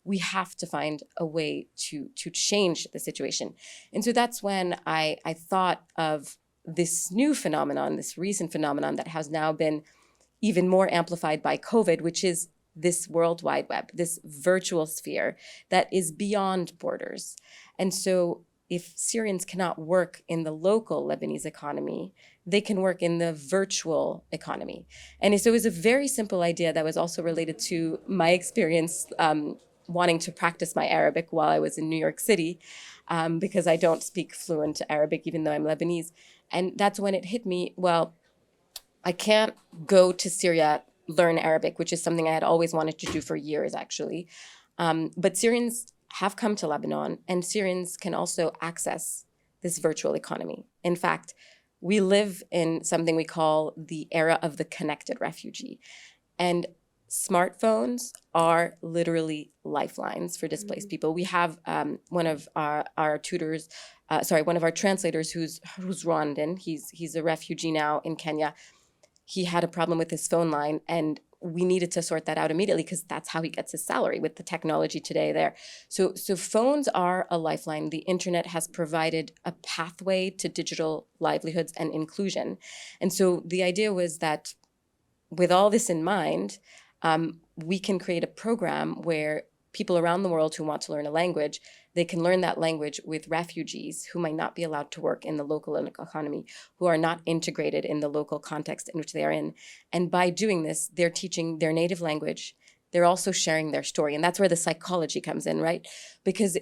we have to find a way to change the situation. And so that's when I thought of this new phenomenon, this recent phenomenon that has now been even more amplified by COVID, which is this World Wide Web, this virtual sphere that is beyond borders. And so if Syrians cannot work in the local Lebanese economy, they can work in the virtual economy. And so it was a very simple idea that was also related to my experience wanting to practice my Arabic while I was in New York City, because I don't speak fluent Arabic, even though I'm Lebanese. And that's when it hit me, well, I can't go to Syria, learn Arabic, which is something I had always wanted to do for years, actually. But Syrians have come to Lebanon, and Syrians can also access this virtual economy. In fact, we live in something we call the era of the connected refugee. And smartphones are literally lifelines for displaced people. We have one of our tutors, one of our translators who's Rwandan. He's a refugee now in Kenya. He had a problem with his phone line, and we needed to sort that out immediately because that's how he gets his salary with the technology today there. So phones are a lifeline. The internet has provided a pathway to digital livelihoods and inclusion. And so the idea was that with all this in mind, we can create a program where people around the world who want to learn a language, they can learn that language with refugees who might not be allowed to work in the local economy, who are not integrated in the local context in which they are in. And by doing this, they're teaching their native language. They're also sharing their story. And that's where the psychology comes in, right? Because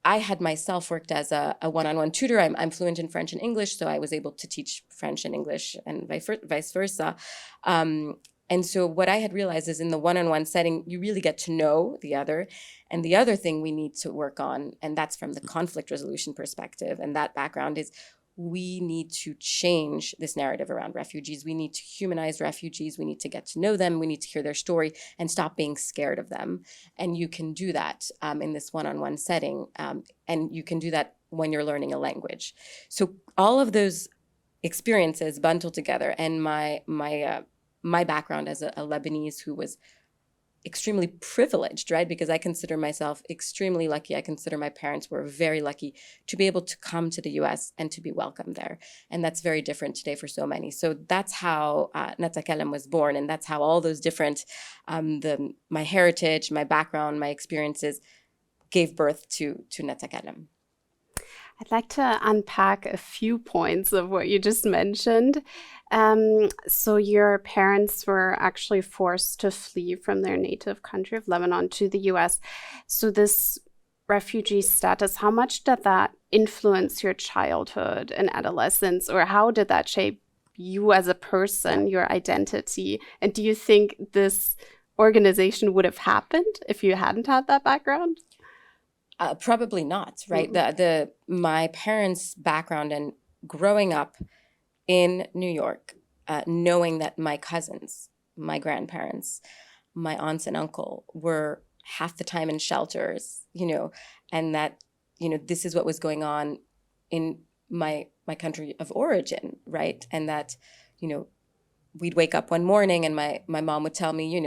I had myself worked as a one-on-one tutor. I'm fluent in French and English, so I was able to teach French and English and vice versa. And so what I had realized is in the one-on-one setting, you really get to know the other. And the other thing we need to work on, and that's from the conflict resolution perspective, and that background is we need to change this narrative around refugees. We need to humanize refugees. We need to get to know them. We need to hear their story and stop being scared of them. And you can do that in this one-on-one setting. And you can do that when you're learning a language. So all of those experiences bundled together, and my background as a Lebanese who was extremely privileged, right? Because I consider myself extremely lucky. I consider my parents were very lucky to be able to come to the US and to be welcomed there. And that's very different today for so many. So that's how NaTakallam was born. And that's how all those different, my heritage, my background, my experiences gave birth to NaTakallam. I'd like to unpack a few points of what you just mentioned. So your parents were actually forced to flee from their native country of Lebanon to the US. So this refugee status, how much did that influence your childhood and adolescence, or how did that shape you as a person, your identity? And do you think this organization would have happened if you hadn't had that background? Probably not, right? Mm-hmm. My parents' background and growing up in New York, knowing that my cousins, my grandparents, my aunts and uncle were half the time in shelters, and that, this is what was going on in my country of origin, right? And that, we'd wake up one morning and my mom would tell me,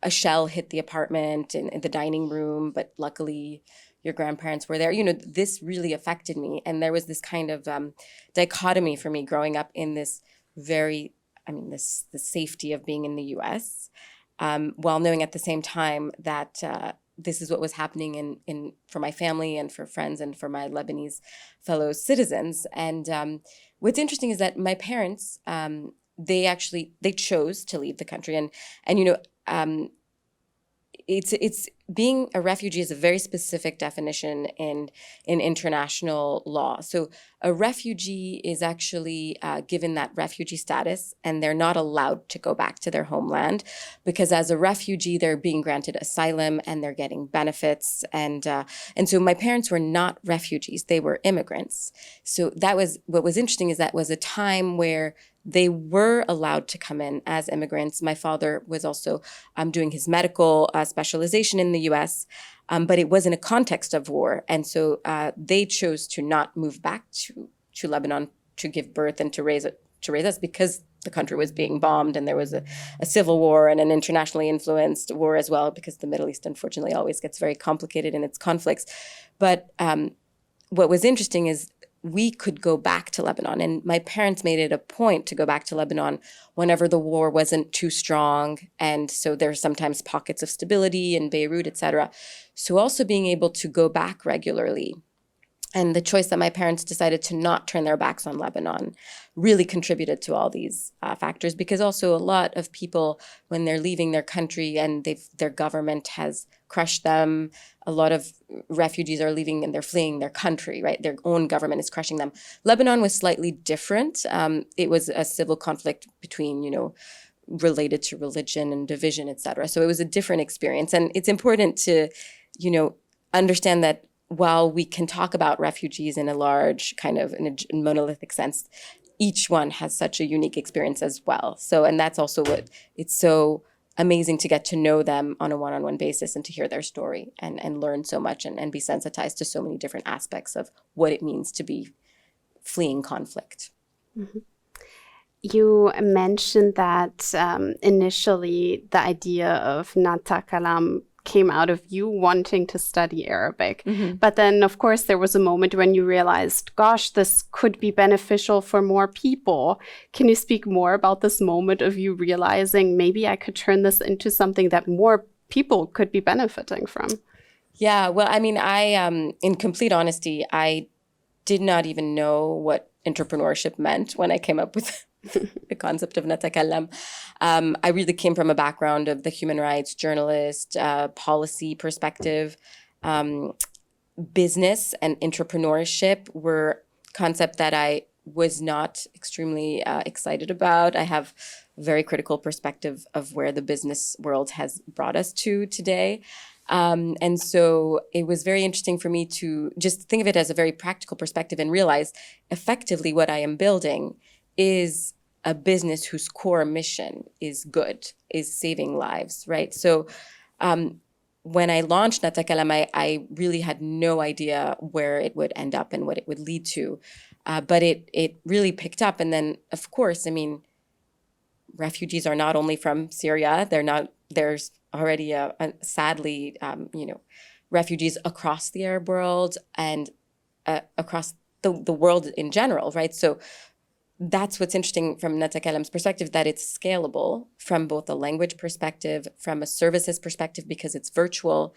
a shell hit the apartment in the dining room, but luckily your grandparents were there. This really affected me. And there was this kind of dichotomy for me growing up in this the safety of being in the US, while knowing at the same time that this is what was happening for my family and for friends and for my Lebanese fellow citizens. And what's interesting is that my parents, they chose to leave the country. And it's being a refugee is a very specific definition in international law. So a refugee is actually given that refugee status, and they're not allowed to go back to their homeland because as a refugee, they're being granted asylum and they're getting benefits. And so my parents were not refugees; they were immigrants. So that was what was interesting is that was a time where they were allowed to come in as immigrants. My father was also doing his medical specialization in the US, but it was in a context of war. And so they chose to not move back to Lebanon to give birth and to raise us because the country was being bombed, and there was a civil war and an internationally influenced war as well, because the Middle East, unfortunately, always gets very complicated in its conflicts. But what was interesting is we could go back to Lebanon. And my parents made it a point to go back to Lebanon whenever the war wasn't too strong. And so there's sometimes pockets of stability in Beirut, et cetera. So also being able to go back regularly, and the choice that my parents decided to not turn their backs on Lebanon really contributed to all these factors, because also a lot of people, when they're leaving their country and their government has crushed them, a lot of refugees are leaving and they're fleeing their country, right? Their own government is crushing them. Lebanon was slightly different. It was a civil conflict between, related to religion and division, et cetera. So it was a different experience. And it's important to, understand that while we can talk about refugees in a large kind of in a monolithic sense, each one has such a unique experience as well. So, and that's also what it's so amazing to get to know them on a one-on-one basis and to hear their story and learn so much and be sensitized to so many different aspects of what it means to be fleeing conflict. Mm-hmm. You mentioned that initially the idea of NaTakallam came out of you wanting to study Arabic. Mm-hmm. But then, of course, there was a moment when you realized, gosh, this could be beneficial for more people. Can you speak more about this moment of you realizing maybe I could turn this into something that more people could be benefiting from? Yeah, well, I mean, in complete honesty, I did not even know what entrepreneurship meant when I came up with the concept of NaTakallam. I really came from a background of the human rights journalist, policy perspective. Business and entrepreneurship were concepts that I was not extremely excited about. I have a very critical perspective of where the business world has brought us to today. And so it was very interesting for me to just think of it as a very practical perspective and realize effectively what I am building is a business whose core mission is good, is saving lives, right? So when I launched NaTakallam, I really had no idea where it would end up and what it would lead to. But it really picked up. And then, of course, I mean, refugees are not only from Syria. There's already, sadly, refugees across the Arab world and across the world in general, right? So that's what's interesting from NaTakallam's perspective, that it's scalable from both a language perspective, from a services perspective, because it's virtual,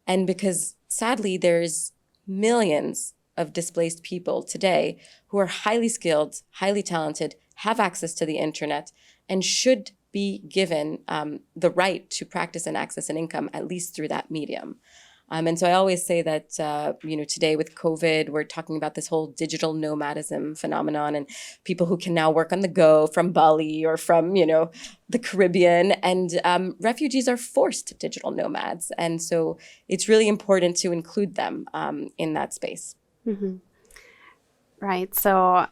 and because sadly there's millions of displaced people today who are highly skilled, highly talented, have access to the internet, and should be given the right to practice and access an income, at least through that medium. And so I always say that, today with COVID, we're talking about this whole digital nomadism phenomenon and people who can now work on the go from Bali or from, the Caribbean. And refugees are forced digital nomads. And so it's really important to include them in that space. Mm-hmm. Right. So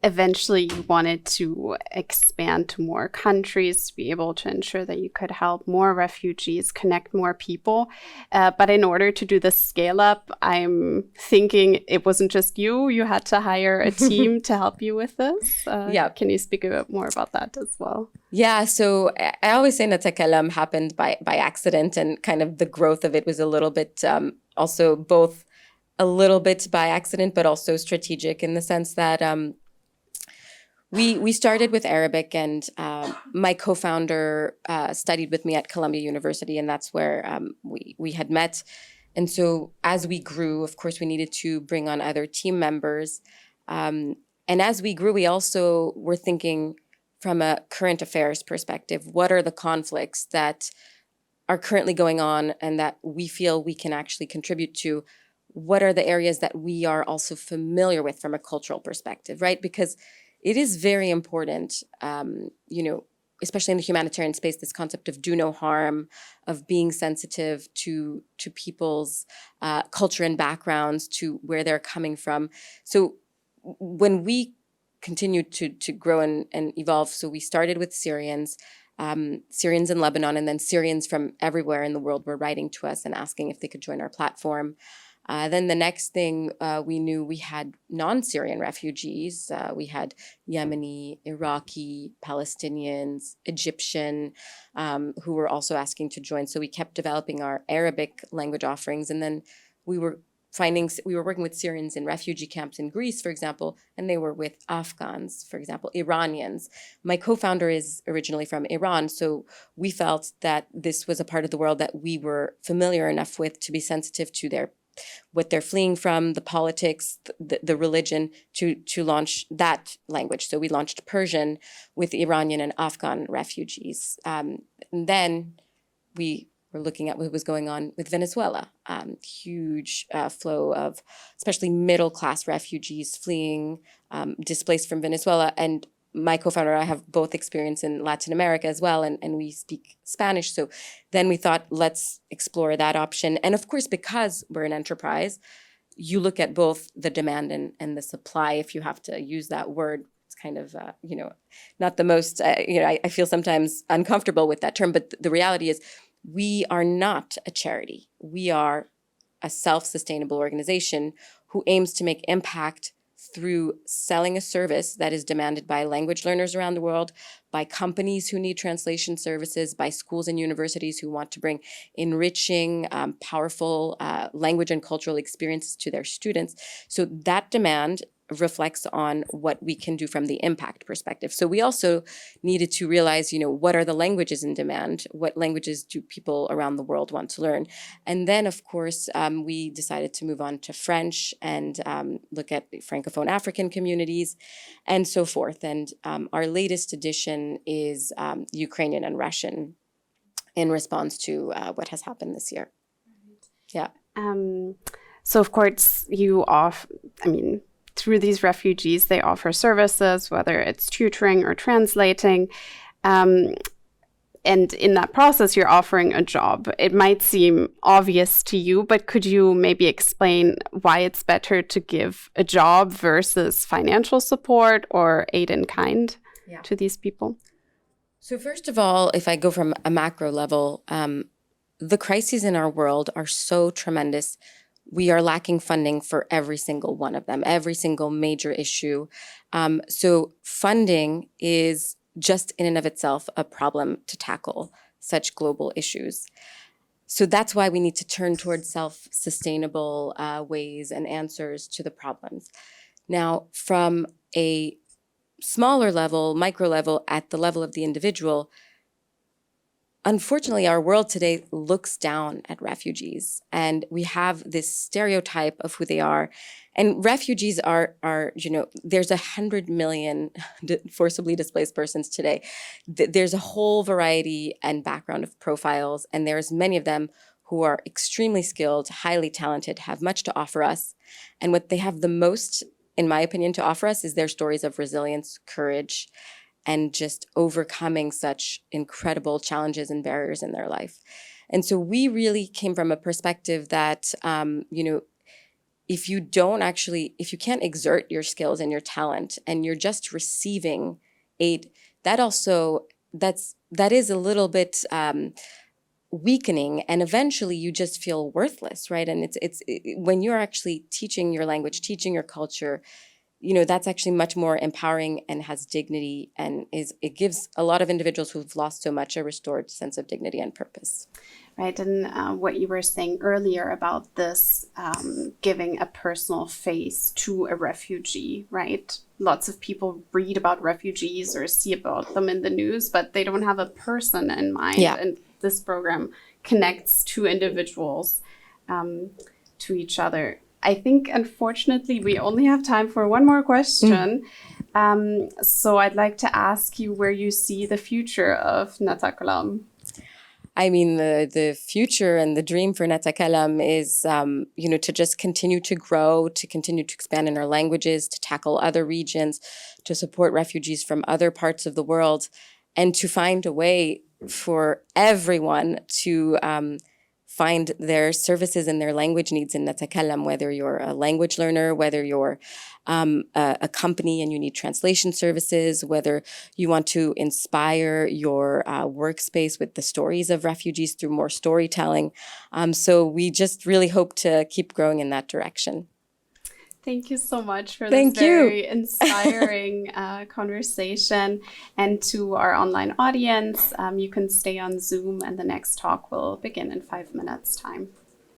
eventually you wanted to expand to more countries to be able to ensure that you could help more refugees, connect more people. But in order to do the scale up, I'm thinking it wasn't just you. You had to hire a team to help you with this. Yeah. Can you speak a bit more about that as well? Yeah. So I always say NaTakallam happened by accident, and kind of the growth of it was a little bit also both a little bit by accident, but also strategic in the sense that we started with Arabic, and my co-founder studied with me at Columbia University, and that's where we had met. And so as we grew, of course, we needed to bring on other team members. And as we grew, we also were thinking from a current affairs perspective, what are the conflicts that are currently going on and that we feel we can actually contribute to? What are the areas that we are also familiar with from a cultural perspective, right? Because it is very important, especially in the humanitarian space, this concept of do no harm, of being sensitive to people's culture and backgrounds, to where they're coming from. So when we continued to grow and evolve, so we started with Syrians in Lebanon, and then Syrians from everywhere in the world were writing to us and asking if they could join our platform. Then the next thing we knew, we had non-Syrian refugees. We had Yemeni, Iraqi, Palestinians, Egyptian, who were also asking to join. So we kept developing our Arabic language offerings. And then we were working with Syrians in refugee camps in Greece, for example, and they were with Afghans, for example, Iranians. My co-founder is originally from Iran, so we felt that this was a part of the world that we were familiar enough with to be sensitive to what they're fleeing from, the politics, the religion, to launch that language. So we launched Persian with Iranian and Afghan refugees. And then we were looking at what was going on with Venezuela. Huge flow of especially middle-class refugees fleeing, displaced from Venezuela. And my co-founder and I have both experience in Latin America as well, and we speak Spanish. So then we thought, let's explore that option. And of course, because we're an enterprise, you look at both the demand and the supply, if you have to use that word. It's kind of, not the most, I feel sometimes uncomfortable with that term, but the reality is, we are not a charity. We are a self-sustainable organization who aims to make impact through selling a service that is demanded by language learners around the world, by companies who need translation services, by schools and universities who want to bring enriching, powerful language and cultural experiences to their students. So that demand reflects on what we can do from the impact perspective. So we also needed to realize, what are the languages in demand? What languages do people around the world want to learn? And then, of course, we decided to move on to French and look at Francophone African communities and so forth. And our latest edition is Ukrainian and Russian in response to what has happened this year. Yeah. So, of course, through these refugees, they offer services, whether it's tutoring or translating. And in that process, you're offering a job. It might seem obvious to you, but could you maybe explain why it's better to give a job versus financial support or aid in kind to these people? So first of all, if I go from a macro level, the crises in our world are so tremendous. We are lacking funding for every single one of them, every single major issue. So funding is just in and of itself a problem to tackle such global issues. So that's why we need to turn towards self-sustainable ways and answers to the problems. Now, from a smaller level, micro level, at the level of the individual, unfortunately, our world today looks down at refugees, and we have this stereotype of who they are. And refugees are there's 100 million forcibly displaced persons today. There's a whole variety and background of profiles, and there's many of them who are extremely skilled, highly talented, have much to offer us. And what they have the most, in my opinion, to offer us is their stories of resilience, courage, and just overcoming such incredible challenges and barriers in their life. And so we really came from a perspective that, if you can't exert your skills and your talent and you're just receiving aid, that is a little bit weakening, and eventually you just feel worthless, right? And it's when you're actually teaching your language, teaching your culture, that's actually much more empowering and has dignity, and it gives a lot of individuals who've lost so much a restored sense of dignity and purpose. Right, and what you were saying earlier about this giving a personal face to a refugee, right? Lots of people read about refugees or see about them in the news, but they don't have a person in mind. Yeah. And this program connects two individuals to each other. I think, unfortunately, we only have time for one more question. So I'd like to ask you where you see the future of NaTakallam. I mean, the future and the dream for NaTakallam is, to just continue to grow, to continue to expand in our languages, to tackle other regions, to support refugees from other parts of the world, and to find a way for everyone to find their services and their language needs in NaTakallam, whether you're a language learner, whether you're a company and you need translation services, whether you want to inspire your workspace with the stories of refugees through more storytelling. So we just really hope to keep growing in that direction. Thank you so much for this Thank you. very inspiring conversation. And to our online audience, you can stay on Zoom and the next talk will begin in 5 minutes' time.